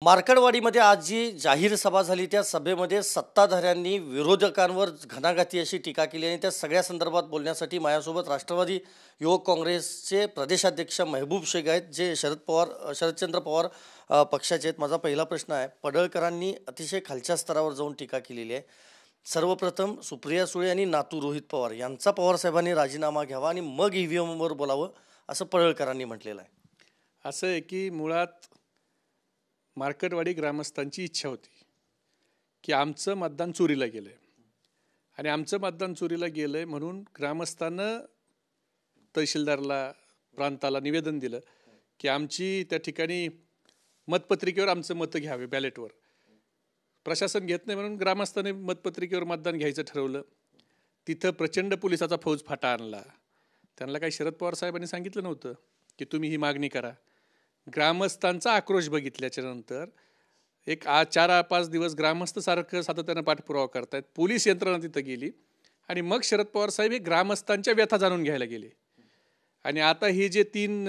मार्कडवाडीमध्ये आज जी जाहीर सभा झाली त्या सभेमध्ये सत्ताधाऱ्यांनी विरोधकांवर घणाघाती अशी टीका केली आणि त्या सगळ्या संदर्भात बोलण्यासाठी माझ्यासोबत राष्ट्रवादी युवक काँग्रेसचे प्रदेशाध्यक्ष महबूब शेख आहेत, जे शरदचंद्र पवार पक्षाचे आहेत. माझा पहिला प्रश्न आहे, पडळकरांनी अतिशय खालच्या स्तरावर जाऊन टीका केलेली आहे. सर्वप्रथम सुप्रिया सुळे आणि नातू रोहित पवार यांचा पवारसाहेबांनी राजीनामा घ्यावा आणि मग ईव्हीएमवर बोलावं असं पडळकरांनी म्हटलेलं आहे. असं आहे की मुळात मार्कडवाडी ग्रामस्थांची इच्छा होती की आमचं मतदान चोरीला गेलं आहे आणि आमचं मतदान चोरीला गेलं आहे म्हणून ग्रामस्थानं तहसीलदारला प्रांताला निवेदन दिलं की आमची त्या ठिकाणी मतपत्रिकेवर आमचं मतं घ्यावे, बॅलेटवर. प्रशासन घेत नाही म्हणून ग्रामस्थांनी मतपत्रिकेवर मतदान घ्यायचं ठरवलं. तिथं प्रचंड पोलिसाचा फौज फाटा आणला. त्यांना काही शरद पवार साहेबांनी सांगितलं नव्हतं की तुम्ही ही मागणी करा. ग्रामस्थांचा आक्रोश बघितल्याच्या नंतर एक 4-5 दिवस ग्रामस्थ सारखं सातत्यानं पाठपुरावा करतायत. पोलीस यंत्रणा तिथं गेली आणि मग शरद पवार साहेब हे ग्रामस्थांच्या व्यथा जाणून घ्यायला गेले. आणि आता ही जे 3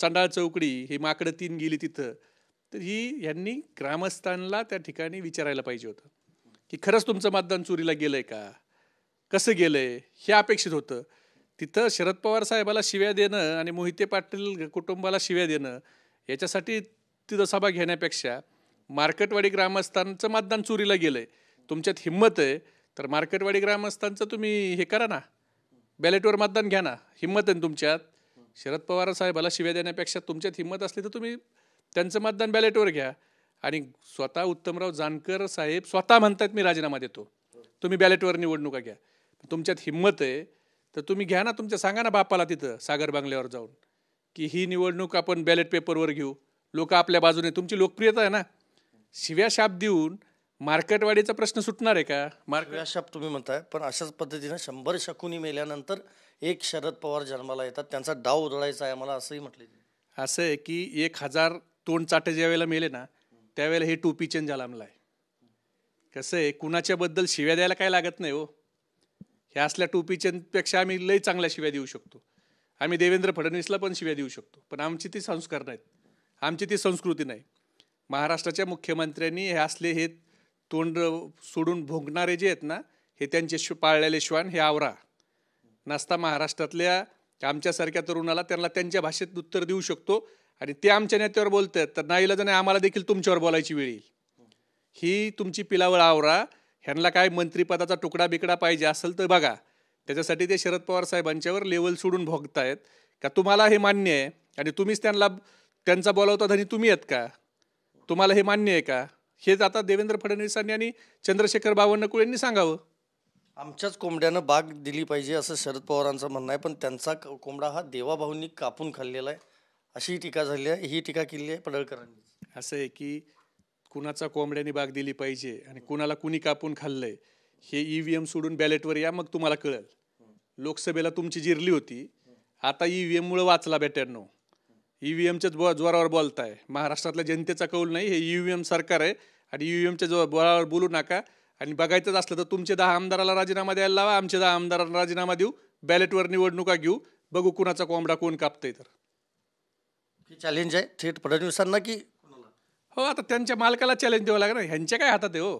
चांडाळ चौकडी, ही माकडं 3 गेली तिथं, तर यांनी ग्रामस्थांना त्या ठिकाणी विचारायला पाहिजे होतं की खरंच तुमचं मतदान चोरीला गेलंय का, कसं गेलंय, हे अपेक्षित होतं. तिथं शरद पवार साहेबाला शिव्या देणं आणि मोहिते पाटील कुटुंबाला शिव्या देणं याच्यासाठी तिथं सभा घेण्यापेक्षा मार्कडवाडी ग्रामस्थांचं मतदान चोरीला गेलंय, तुमच्यात हिंमत आहे तर मार्कडवाडी ग्रामस्थांचं तुम्ही हे करा ना, बॅलेटवर मतदान घ्या ना, हिंमत आहे तुमच्यात. शरद पवार साहेबाला शिव्या देण्यापेक्षा तुमच्यात हिंमत असली तर तुम्ही त्यांचं मतदान बॅलेटवर घ्या. आणि स्वतः उत्तमराव जानकर साहेब स्वतः म्हणतात मी राजीनामा देतो, तुम्ही बॅलेटवर निवडणुका घ्या. तुमच्यात हिंमत आहे तर तुम्ही घ्या ना, तुमच्या सांगा ना बापाला तिथं सागर बांगल्यावर जाऊन की ही निवडणूक आपण बॅलेट पेपरवर घेऊ, लोक आपल्या बाजूने. तुमची लोकप्रियता आहे ना. शिव्या शाप देऊन मार्कडवाडीचा प्रश्न सुटणार आहे का? शिव्या शाप तुम्ही म्हणताय, पण अशाच पद्धतीनं 100 शकुनी मेल्यानंतर एक शरद पवार जन्माला येतात, त्यांचा डाव उधळायचा आहे आम्हाला असंही म्हटलं. असं आहे की 1000 तोंड चाटे ज्या वेळेला मेले ना त्यावेळेला हे टोपी चेंज जन्मला आहे. कसं आहे, कुणाच्याबद्दल शिव्या द्यायला काय लागत नाही हो. ह्या असल्या टोपी चेंजपेक्षा आम्ही लई चांगल्या शिव्या देऊ शकतो. आम्ही देवेंद्र फडणवीसला पण शिव्या देऊ शकतो, पण आमची ती संस्कार नाहीत, आमची ती संस्कृती नाही. महाराष्ट्राच्या मुख्यमंत्र्यांनी हे असले हे तोंड सोडून भोंगणारे जे आहेत ना, हे त्यांचे पाळलेले श्वान हे आवरा. नसता महाराष्ट्रातल्या आमच्यासारख्या तरुणाला त्यांना त्यांच्या भाषेत उत्तर देऊ शकतो आणि ते आमच्या नेत्यावर बोलतात तर नाईलाजाने आम्हाला देखील तुमच्यावर बोलायची वेळ येईल. ही तुमची पिलावळ आवरा. ह्यांना काय मंत्रिपदाचा तुकडा बिकडा पाहिजे असेल तर बघा, त्याच्यासाठी ते शरद पवार साहेबांच्यावर लेवल सोडून भोगतायत का? तुम्हाला हे मान्य आहे आणि तुम्हीच त्यांचा बोलावता धनी तुम्ही आहेत का? तुम्हाला हे मान्य आहे का? हेच आता देवेंद्र फडणवीसांनी आणि चंद्रशेखर बावनकुळे यांनी सांगावं. आमच्याच कोंबड्यानं बाग दिली पाहिजे असं शरद पवारांचं म्हणणं आहे, पण त्यांचा कोंबडा हा देवाभाऊंनी कापून खाल्लेला आहे अशी टीका झाली आहे. ही टीका केली आहे पडळकरांनी. असं आहे की कुणाचा कोंबड्याने बाग दिली पाहिजे आणि कुणाला कुणी कापून खाल्लंय हे ईव्हीएम सोडून बॅलेटवर या, मग तुम्हाला कळेल. लोकसभेला तुमची जिरली होती, आता ईव्हीएममुळे वाचला बेट्यांनो. ईव्हीएमच्याच जोरावर बोलताय. महाराष्ट्रातल्या जनतेचा कौल नाही, हे ईव्हीएम सरकार आहे आणि ईव्हीएमच्या जोरावर बोलू नका. आणि बघायचंच असलं तर तुमचे 10 आमदाराला राजीनामा द्यायला लावा, आमचे 10 आमदारांना राजीनामा देऊ, बॅलेटवर निवडणुका घेऊ, बघू कुणाचा कोंबडा कोण कापतंय. तर चॅलेंज आहे थेट फडणवीसांना की हो, आता त्यांच्या मालकाला चॅलेंज द्यावं लागणार. ह्यांच्या काय हातात आहे हो.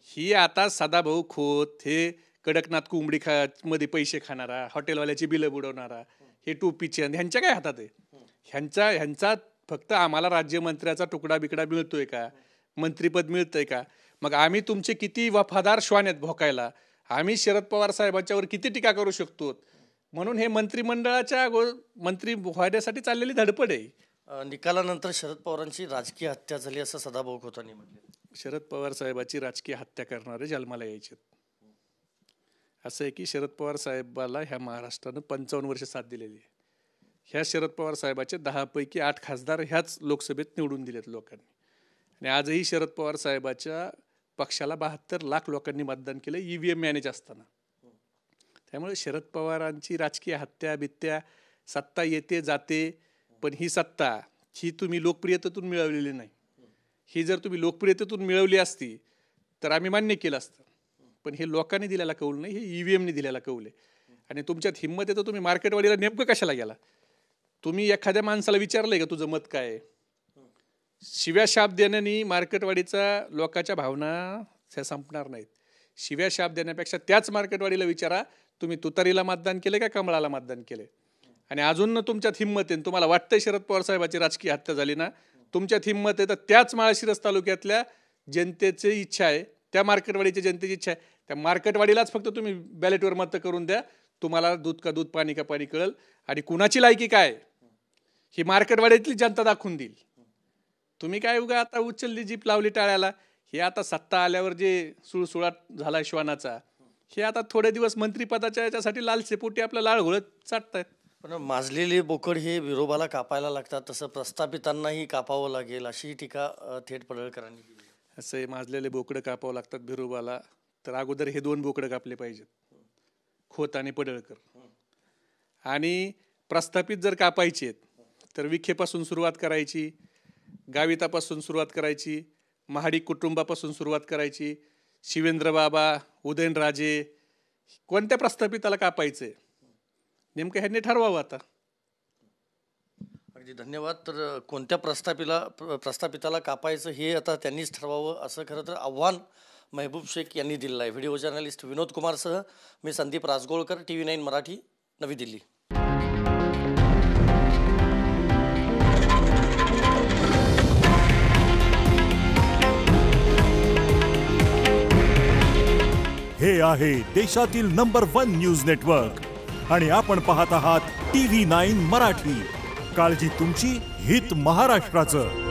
ही आता सदाभाऊ खोत, हे कडकनाथ कोंबडी मध्ये पैसे खाणारा, हॉटेलवाल्याची बिलं बुडवणारा, हे टोपीचे ह्यांच्या काय हातात आहे. ह्यांचा फक्त आम्हाला राज्यमंत्र्याचा तुकडा बिकडा मिळतोय का, मंत्रीपद मिळतंय का? मग आम्ही तुमचे किती वफादार श्वान आहेत भोकायला, आम्ही शरद पवार साहेबांच्यावर किती टीका करू शकतो. म्हणून हे मंत्रिमंडळाच्या मंत्री व्हायसाठी चाललेली धडपड आहे. निकालानंतर शरद पवारांची राजकीय हत्या झाली असं सदाभाऊ खोतांनी म्हटलं. शरद पवार साहेबाची राजकीय हत्या करणारे जन्माला यायचे. असं आहे की शरद पवार साहेबाला ह्या महाराष्ट्रानं 55 वर्ष साथ दिलेली आहे. ह्या शरद पवार साहेबाचे 10 पैकी 8 खासदार ह्याच लोकसभेत निवडून दिलेत लोकांनी. आणि आजही शरद पवार साहेबाच्या पक्षाला 72 लाख लोकांनी मतदान केलं ईव्हीएम मॅनेज असताना. त्यामुळे शरद पवारांची राजकीय हत्या बित्या, सत्ता येते जाते, पण ही सत्ता ही तुम्ही लोकप्रियतेतून मिळवलेली नाही. ही जर तुम्ही लोकप्रियतेतून मिळवली असती तर आम्ही मान्य केलं असतं, पण हे लोकांनी दिलेला कौल नाही, हे ईव्हीएमने दिलेला कौल आहे. आणि तुमच्यात हिंमत येतं, तुम्ही मार्केटवाडीला नेमकं कशाला गेला? तुम्ही एखाद्या माणसाला विचारलंय का तुझं मत काय आहे? शिव्या शाप देण्याने मार्केटवाडीचा लोकांच्या भावना त्या संपणार नाहीत. शिव्या शाप देण्यापेक्षा त्याच मार्केटवाडीला विचारा, तुम्ही तुतारीला मतदान केले का कमळाला मतदान केले. आणि अजून तुमच्यात हिंमत आहे, तुम्हाला वाटतंय शरद पवार साहेबांची राजकीय हत्या झाली ना, तुमच्यात हिंमत आहे तर त्याच माळशिरस तालुक्यातल्या जनतेची इच्छा आहे, त्या मार्केटवाडीच्या जनतेची इच्छा आहे, त्या मार्केटवाडीलाच फक्त तुम्ही बॅलेटवर मत करून द्या. तुम्हाला दूध का दूध पाणी का पाणी कळल. आणि कुणाची लायकी काय ही मार्केटवाडीतली जनता दाखवून देईल. तुम्ही काय उगा आता उचलली जीप लावली टाळ्याला. हे आता सत्ता आल्यावर जे सुळसुळाट झाला श्वानाचा, हे आता थोडे दिवस मंत्रिपदाच्या याच्यासाठी लालसेपोटी आपलं लाळ घोळत चाटतायत. पण माजलेले बोकड हे विरोबाला कापायला लागतात, तसं प्रस्थापितांनाही कापावं लागेल अशी टीका थेट पडळकरांनी केली. असे माजलेले बोकडं कापावं लागतात बिरोबाला, तर अगोदर हे 2 बोकडं कापले पाहिजेत, खोत आणि पडळकर. आणि प्रस्थापित जर कापायचे आहेत तर विखेपासून सुरुवात करायची, गावितापासून सुरुवात करायची, महाडिक कुटुंबापासून सुरुवात करायची, शिवेंद्र बाबा, उदयनराजे, कोणत्या प्रस्थापिताला कापायचंय नेमकं ह्यांनी ठरवावं आता. अगदी धन्यवाद. तर कोणत्या प्रस्थापिताला कापायचं हे आता त्यांनीच ठरवावं असं खरं तर आव्हान महबूब शेख यांनी दिलेलं आहे. व्हिडिओ जर्नलिस्ट विनोद कुमारसह मी संदीप राजगोळकर, TV9 मराठी, नवी दिल्ली. हे आहे देशातील नंबर 1 न्यूज नेटवर्क आणि आपण पाहत आहात TV9 मराठी. काळजी तुमची, हित महाराष्ट्राचं.